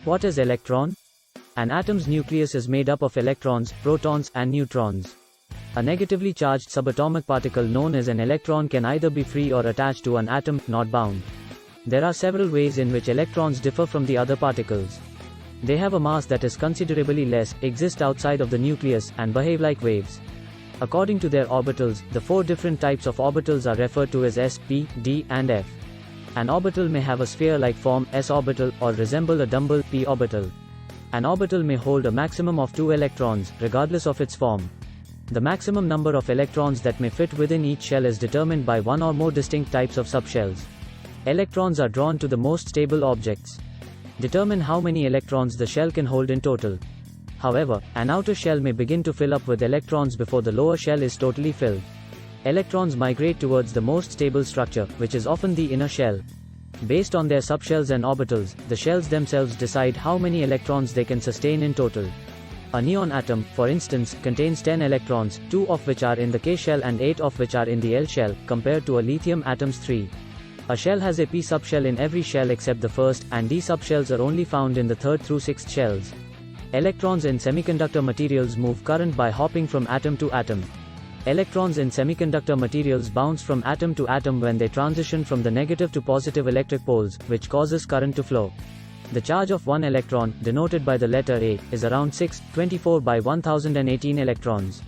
What is electron? An atom's nucleus is made up of electrons, protons, and neutrons. A negatively charged subatomic particle known as an electron can either be free or attached to an atom, not bound. There are several ways in which electrons differ from the other particles. They have a mass that is considerably less, exist outside of the nucleus, and behave like waves. According to their orbitals, the four different types of orbitals are referred to as s, p, d, and f. An orbital may have a sphere-like form, s orbital, or resemble a dumbbell, p orbital. An orbital may hold a maximum of 2 electrons, regardless of its form. The maximum number of electrons that may fit within each shell is determined by one or more distinct types of subshells. Electrons are drawn to the most stable objects. Determine how many electrons the shell can hold in total. However, an outer shell may begin to fill up with electrons before the lower shell is totally filled. Electrons migrate towards the most stable structure, which is often the inner shell. Based on their subshells and orbitals, the shells themselves decide how many electrons they can sustain in total. A neon atom, for instance, contains 10 electrons, 2 of which are in the K shell and 8 of which are in the L shell, compared to a lithium atom's 3. A shell has a p subshell in every shell except the first, and d subshells are only found in the third through sixth shells. Electrons in semiconductor materials move current by hopping from atom to atom. Electrons in semiconductor materials bounce from atom to atom when they transition from the negative to positive electric poles, which causes current to flow. The charge of one electron, denoted by the letter A, is around 624 by 1018 electrons.